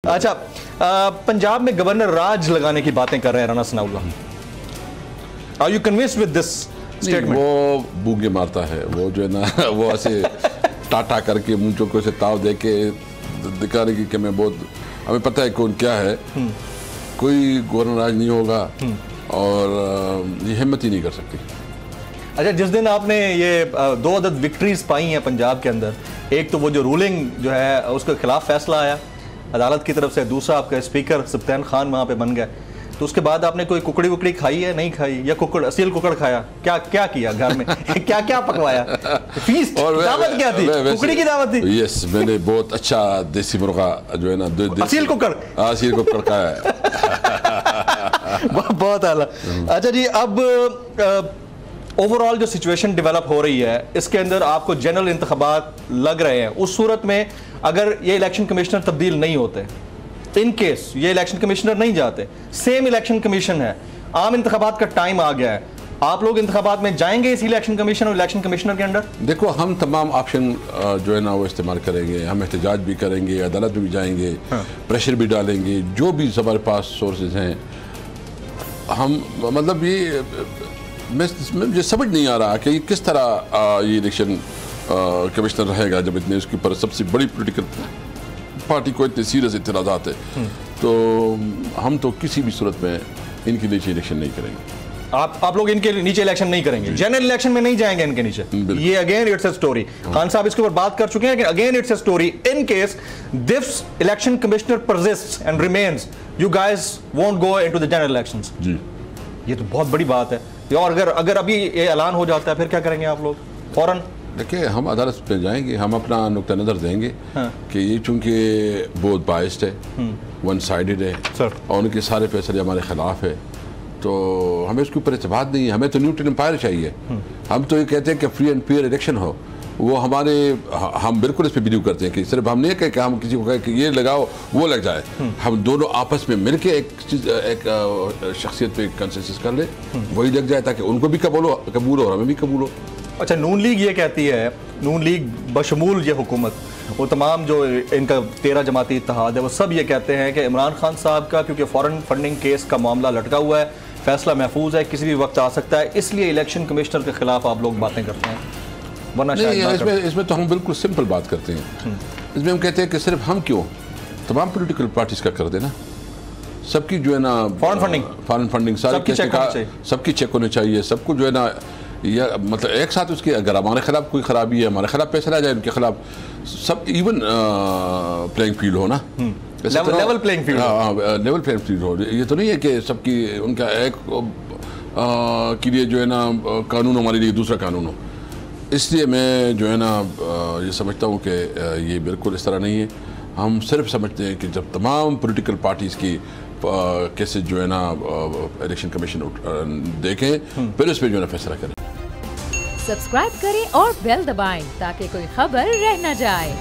अच्छा, पंजाब में गवर्नर राज लगाने की बातें कर रहे हैं Rana Sanaullah. Are you convinced with this statement? वो बूंगे मारता है, वो जो है ना वो ऐसे टाटा करके मुंचों को से ताव दे के दिखाने की कि मैं बहुत, हमें पता है कौन क्या है। कोई गवर्नर राज नहीं होगा और ये हिम्मत ही नहीं कर सकती। अच्छा, जिस दिन आपने ये 2 अदद विक्ट्रीज पाई हैं पंजाब के अंदर, एक तो वो जो रूलिंग जो है उसके खिलाफ फैसला आया अदालत की तरफ से, दूसरा आपका स्पीकर सब्तैन खान वहाँ पे बन गए, तो उसके बाद आपने कोई कुकड़ी वुकड़ी खाई है, नहीं खाई, या कुकड़ असील कुकड़ खाया? क्या क्या किया घर में? क्या क्या पकवाया? फीस्ट दावत क्या थी? कुकड़ी की दावत थी? यस, मैंने बहुत अच्छा देसी मुर्गा जो है ना असील कुकड़ खाया है। बहुत आला। अच्छा जी, अब ओवरऑल जो सिचुएशन डेवलप हो रही है इसके अंदर आपको जनरल इंतखाबात लग रहे हैं, उस सूरत में अगर ये इलेक्शन कमिश्नर तब्दील नहीं होते, इन केस ये इलेक्शन कमिश्नर नहीं जाते, सेम इलेक्शन कमीशन है, आम इंतखाबात का टाइम आ गया है, आप लोग इंतखाबात में जाएंगे इस इलेक्शन कमीशन और इलेक्शन कमिश्नर के अंडर? देखो, हम तमाम ऑप्शन जो है ना वो इस्तेमाल करेंगे, हम एहतजाज भी करेंगे, अदालत में भी जाएंगे, प्रेशर भी डालेंगे, जो भी हमारे पास सोर्सेज हैं। हम मतलब ये मुझे समझ नहीं आ रहा कि किस तरह ये इलेक्शन कमिश्नर रहेगा जब इतने उसके ऊपर सबसे बड़ी पॉलिटिकल पार्टी को इतने सीरियस इतराज़ात है। तो हम तो किसी भी सूरत में इनके नीचे इलेक्शन नहीं करेंगे। आप लोग इनके नीचे इलेक्शन नहीं करेंगे, जनरल इलेक्शन में नहीं जाएंगे इनके नीचे? ये again it's a story. Khan sahab इसके ऊपर बात कर चुके हैं कि again it's a story, in case this election commissioner persists and remains, you guys won't go into the general elections. जी, ये तो बहुत बड़ी बात है। और अगर अभी ये ऐलान हो जाता है फिर क्या करेंगे आप लोग? फौरन देखिए, हम अदालत पे जाएंगे, हम अपना नुक्ता नज़र देंगे कि ये चूंकि बहुत बाइस्ड है, वन साइडेड है और उनके सारे फैसले हमारे खिलाफ है, तो हमें उसके ऊपर इत्तेफाक नहीं है। हमें तो न्यूट्रल एम्पायर चाहिए। हम तो ये कहते हैं कि फ्री एंड फेयर इलेक्शन हो, वो हम बिल्कुल इस पर बिलीव करते हैं कि सिर्फ हम नहीं कहें कि हम किसी को कहें कि ये लगाओ वो लग जाए। हम दोनों आपस में मिलके एक शख्सियत पे कंसेंसस कर ले, वही लग जाए ताकि उनको भी कबूल हो और हमें भी कबूल हो। अच्छा, नून लीग ये कहती है, नून लीग बशमूल ये हुकूमत, वो तमाम जो इनका 13 जमाती इत्तेहाद है, वो सब ये कहते हैं कि इमरान खान साहब का क्योंकि फॉरेन फंडिंग केस का मामला लटका हुआ है, फैसला महफूज है, किसी भी वक्त आ सकता है, इसलिए इलेक्शन कमिश्नर के खिलाफ आप लोग बातें करते हैं, वरना शायद इसमें तो हम बिल्कुल सिंपल बात करते हैं। इसमें हम कहते हैं कि सिर्फ हम क्यों, तमाम पोलिटिकल पार्टीज का कर देना, सबकी जो है ना फॉरेन फंडिंग सबकी चेक होने चाहिए, सबको जो है ना, या मतलब एक साथ उसके, अगर हमारे खिलाफ कोई खराबी है, हमारे खिलाफ पैसा आ जाए, उनके खिलाफ सब इवन प्लेइंग फील्ड हो ना, level playing field. Level playing field हो। ये तो नहीं है कि सबकी उनका एक के लिए जो है ना कानून हमारे लिए दूसरा कानून हो। इसलिए मैं जो है ना ये समझता हूँ कि ये बिल्कुल इस तरह नहीं है। हम सिर्फ समझते हैं कि जब तमाम पॉलिटिकल पार्टीज़ की केसेस जो है ना इलेक्शन कमीशन देखें, फिर उस पर जो है ना फैसला करें। सब्सक्राइब करें और बेल दबाएं ताकि कोई खबर रह न जाए।